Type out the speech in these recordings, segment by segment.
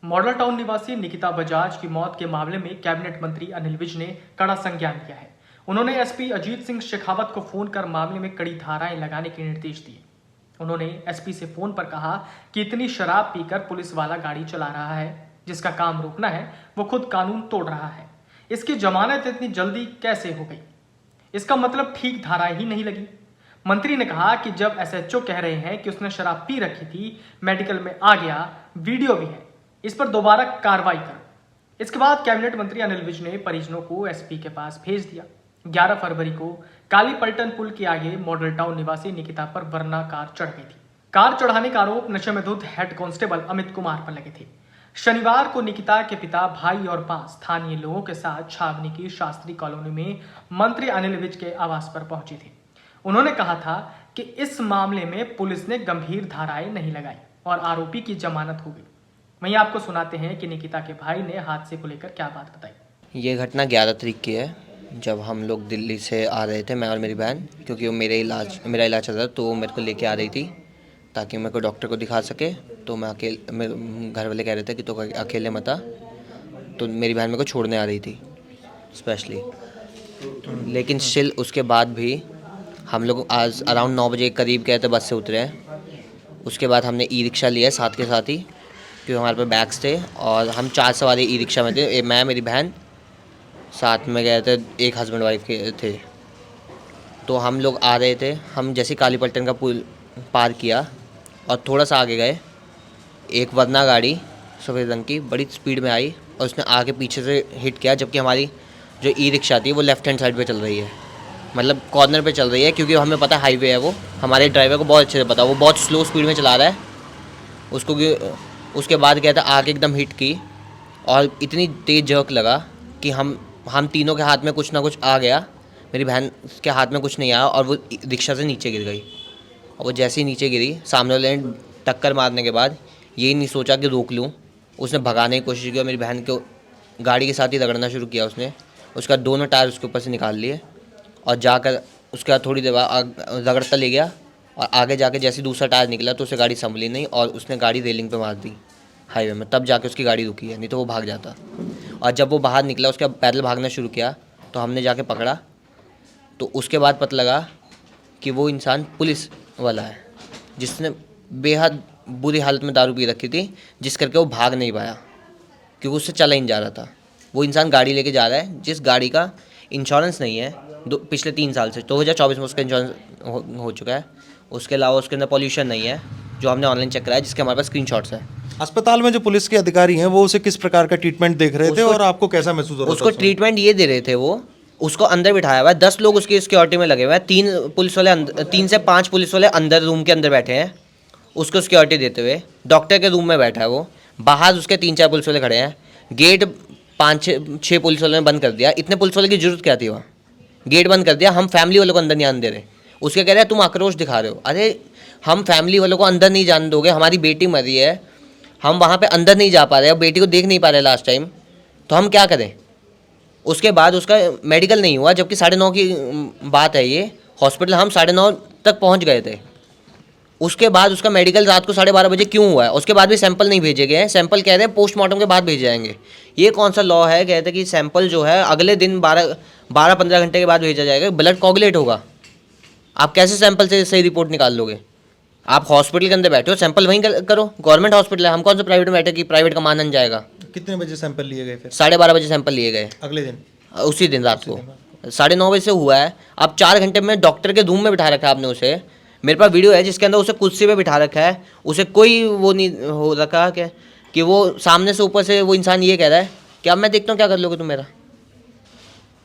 Model town निवासी निकिता बजाज की मौत के मामले में कैबिनेट मंत्री अनिल विज ने कड़ा संज्ञान लिया है। उन्होंने एसपी अजीत सिंह शेखावत को फोन कर मामले में कड़ी धाराएं लगाने के निर्देश दिए। उन्होंने एसपी से फोन पर कहा कि इतनी शराब पीकर पुलिस वाला गाड़ी चला रहा है, जिसका काम रोकना है वो खुद कानून तोड़ रहा है। इसकी जमानत इतनी जल्दी कैसे हो गई? इसका मतलब ठीक धाराएं ही नहीं लगी। मंत्री ने कहा कि जब एसएचओ कह रहे हैं कि उसने शराब पी रखी थी, मेडिकल में आ गया, वीडियो भी है, इस पर दोबारा कार्रवाई करो। इसके बाद कैबिनेट मंत्री अनिल विज ने परिजनों को एसपी के पास भेज दिया। 11 फरवरी को काली पलटन पुल के आगे मॉडल टाउन निवासी निकिता पर वरना कार चढ़ गई थी। कार चढ़ाने का आरोप नशे में धुत हेड कांस्टेबल अमित कुमार पर लगे थे। शनिवार को निकिता के पिता, भाई और 5 स्थानीय लोगों के साथ छावनी की शास्त्री कॉलोनी में मंत्री अनिल विज के आवास पर पहुंचे थे। उन्होंने कहा था कि इस मामले में पुलिस ने गंभीर धाराएं नहीं लगाई और आरोपी की जमानत हो गई। वहीं आपको सुनाते हैं कि निकिता के भाई ने हादसे को लेकर क्या बात बताई। ये घटना 11 तारीख की है, जब हम लोग दिल्ली से आ रहे थे, मैं और मेरी बहन, क्योंकि वो मेरा इलाज चल रहा था, तो वो मेरे को लेके आ रही थी ताकि मेरे को डॉक्टर को दिखा सके। तो मेरे घर वाले कह रहे थे कि तो अकेले मत आ, तो मेरी बहन मेरे को छोड़ने आ रही थी स्पेशली। लेकिन स्टिल उसके बाद भी हम लोग आज अराउंड 9 बजे करीब गए थे, बस से उतरे हैं। उसके बाद हमने ई रिक्शा लिया साथ के साथ ही, क्योंकि हमारे पास बैग्स थे और हम 4 सवारी ई रिक्शा में थे। मैं, मेरी बहन साथ में गए थे, एक हस्बैंड वाइफ के थे। तो हम लोग आ रहे थे, हम जैसे काली पलटन का पुल पार किया और थोड़ा सा आगे गए, एक वरना गाड़ी सफ़ेद रंग की बड़ी स्पीड में आई और उसने आगे पीछे से हिट किया, जबकि हमारी जो ई रिक्शा थी वो लेफ्ट हैंड साइड पे चल रही है, मतलब कॉर्नर पे चल रही है, क्योंकि हमें पता हाईवे है। वो हमारे ड्राइवर को बहुत अच्छे से पता, वो बहुत स्लो स्पीड में चला रहा है उसको। उसके बाद क्या था, आगे एकदम हिट की और इतनी तेज़ जर्क लगा कि हम तीनों के हाथ में कुछ ना कुछ आ गया। मेरी बहन के हाथ में कुछ नहीं आया और वो रिक्शा से नीचे गिर गई। और वो जैसे ही नीचे गिरी, सामने वाले ने टक्कर मारने के बाद यही नहीं सोचा कि रोक लूँ, उसने भगाने की कोशिश की और मेरी बहन को गाड़ी के साथ ही रगड़ना शुरू किया उसने। उसका दोनों टायर उसके ऊपर से निकाल लिए और जाकर उसके बाद थोड़ी देर बाद रगड़ता ले गया और आगे जाके जैसे दूसरा टायर निकला तो उसे गाड़ी संभली नहीं और उसने गाड़ी रेलिंग पे मार दी हाईवे में। तब जाके उसकी गाड़ी रुकी है, नहीं तो वो भाग जाता। और जब वो बाहर निकला, उसका पैदल भागना शुरू किया, तो हमने जाके पकड़ा। तो उसके बाद पता लगा कि वो इंसान पुलिस वाला है, जिसने बेहद बुरी हालत में दारू पी रखी थी, जिस करके वो भाग नहीं पाया, क्योंकि उससे चला ही नहीं जा रहा था। वो इंसान गाड़ी लेके जा रहा है जिस गाड़ी का इंश्योरेंस नहीं है पिछले 3 साल से। 2024 में उसका इंश्योरेंस हो चुका है। उसके अलावा उसके अंदर पॉल्यूशन नहीं है, जो हमने ऑनलाइन चेक कराया, जिसके हमारे पास स्क्रीनशॉट्स हैं। अस्पताल में जो पुलिस के अधिकारी हैं वो उसे किस प्रकार का ट्रीटमेंट देख रहे थे और आपको कैसा महसूस हो रहा था? उसको ट्रीटमेंट ये दे रहे थे, वो उसको अंदर बिठाया हुआ है, 10 लोग उसकी सिक्योरिटी में लगे हुए हैं। 3 से 5 पुलिस वाले अंदर रूम के अंदर बैठे हैं उसको सिक्योरिटी देते हुए। डॉक्टर के रूम में बैठा है वो, बाहर उसके 3-4 पुलिस वाले खड़े हैं। गेट 5-6 पुलिस वालों ने बंद कर दिया। इतने पुलिस वाले की जरूरत क्या थी? वहाँ गेट बंद कर दिया। हम फैमिली वालों को अंदर नहीं आने दे रहे। उसके कह रहे हैं तुम आक्रोश दिखा रहे हो। अरे हम फैमिली वालों को अंदर नहीं जाने दोगे? हमारी बेटी मरी है, हम वहाँ पे अंदर नहीं जा पा रहे, अब बेटी को देख नहीं पा रहे लास्ट टाइम, तो हम क्या करें? उसके बाद उसका मेडिकल नहीं हुआ, जबकि 9:30 की बात है ये। हॉस्पिटल हम 9:30 तक पहुँच गए थे। उसके बाद उसका मेडिकल रात को 12:30 बजे क्यों हुआ है? उसके बाद भी सैंपल नहीं भेजे गए हैं। सैंपल कह रहे हैं पोस्टमार्टम के बाद भेजे जाएंगे। ये कौन सा लॉ है? कहते हैं कि सैंपल जो है अगले दिन 12-15 घंटे के बाद भेजा जाएगा, ब्लड कोगुलेट होगा। आप कैसे सैंपल से सही रिपोर्ट निकाल लोगे? आप हॉस्पिटल के अंदर बैठे हो, सैंपल वहीं करो। गवर्नमेंट हॉस्पिटल है, हम कौन सा प्राइवेट में बैठे कि प्राइवेट का मान जाएगा? कितने बजे सैंपल लिए गए फिर? 12:30 बजे सैंपल लिए गए, अगले दिन, उसी दिन रात को 9:30 बजे से हुआ है। अब 4 घंटे में डॉक्टर के रूम में बिठा रखा है आपने उसे। मेरे पास वीडियो है जिसके अंदर उसे कुर्सी पे बिठा रखा है, उसे कोई वो नहीं हो रखा कि वो सामने से ऊपर से वो इंसान ये कह रहा है कि अब मैं देखता हूँ क्या कर लोगे तुम मेरा।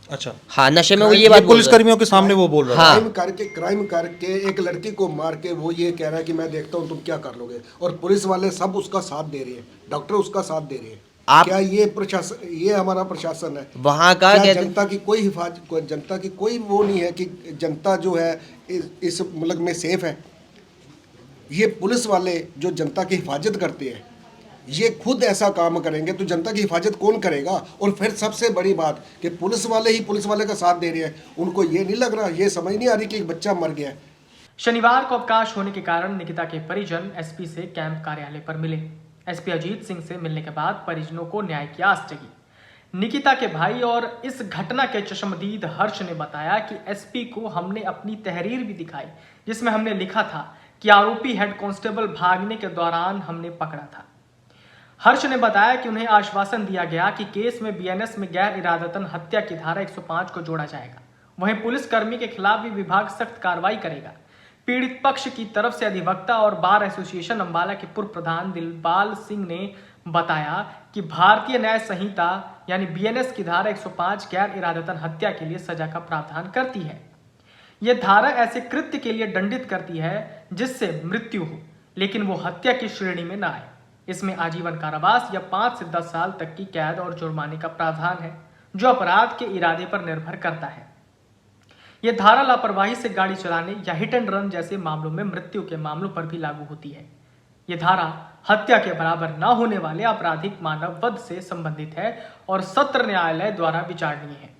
अच्छा, हाँ, नशे में वो ये बात पुलिस कर्मियों के सामने वो बोल रहा है। हाँ, क्राइम करके एक लड़की को मार के वो ये कह रहा है कि मैं देखता हूँ तुम क्या कर लोगे, और पुलिस वाले सब उसका साथ दे रहे हैं, डॉक्टर उसका साथ दे रहे हैं। क्या ये प्रशासन, ये हमारा प्रशासन है वहाँ का? जनता की कोई हिफाजत, जनता की कोई वो नहीं है कि जनता जो है इस मुल्क में सेफ है? ये पुलिस वाले जो जनता की हिफाजत करते हैं, ये खुद ऐसा काम करेंगे तो जनता की हिफाजत कौन करेगा? और फिर सबसे बड़ी बात कि पुलिस वाले ही पुलिस वाले का साथ दे रहे हैं। उनको ये नहीं लग रहा, ये समझ नहीं आ रही कि एक बच्चा मर गया है। शनिवार को अवकाश होने के कारण निकिता के परिजन एसपी से कैंप कार्यालय पर मिले। एसपी अजीत सिंह से मिलने के बाद परिजनों को न्याय की आस जगी। निकिता के भाई और इस घटना के चश्मदीद हर्ष ने बताया कि एसपी को हमने अपनी तहरीर भी दिखाई, जिसमें हमने लिखा था कि आरोपी हेड कांस्टेबल भागने के दौरान हमने पकड़ा था। हर्ष ने बताया कि उन्हें आश्वासन दिया गया कि केस में बीएनएस में गैर इरादतन हत्या की धारा 105 को जोड़ा जाएगा। वहीं पुलिसकर्मी के खिलाफ भी विभाग सख्त कार्रवाई करेगा। पीड़ित पक्ष की तरफ से अधिवक्ता और बार एसोसिएशन अंबाला के पूर्व प्रधान दिलबाल सिंह ने बताया कि भारतीय न्याय संहिता यानी बीएनएस की धारा 105 गैर इरादतन हत्या के लिए सजा का प्रावधान करती है। यह धारा ऐसे कृत्य के लिए दंडित करती है जिससे मृत्यु हो, लेकिन वो हत्या की श्रेणी में न आए। इसमें आजीवन कारावास या 5 से 10 साल तक की कैद और जुर्माने का प्रावधान है, जो अपराध के इरादे पर निर्भर करता है। यह धारा लापरवाही से गाड़ी चलाने या हिट एंड रन जैसे मामलों में मृत्यु के मामलों पर भी लागू होती है। यह धारा हत्या के बराबर न होने वाले आपराधिक मानव वध से संबंधित है और सत्र न्यायालय द्वारा विचारणीय है।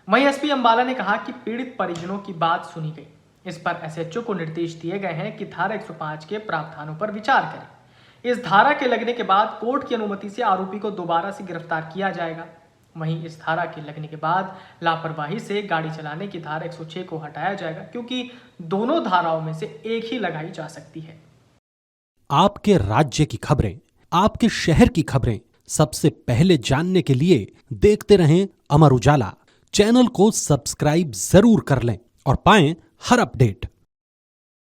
वहीं एसपी अंबाला ने कहा कि पीड़ित परिजनों की बात सुनी गई। इस पर एसएचओ को निर्देश दिए गए हैं कि धारा 105 के प्रावधानों पर विचार करें। इस धारा के लगने के बाद कोर्ट की अनुमति से आरोपी को दोबारा से गिरफ्तार किया जाएगा। वहीं इस धारा के लगने के बाद लापरवाही से गाड़ी चलाने की धारा 106 को हटाया जाएगा, क्योंकि दोनों धाराओं में से एक ही लगाई जा सकती है। आपके राज्य की खबरें, आपके शहर की खबरें सबसे पहले जानने के लिए देखते रहें अमर उजाला। चैनल को सब्सक्राइब जरूर कर लें और पाएं हर अपडेट।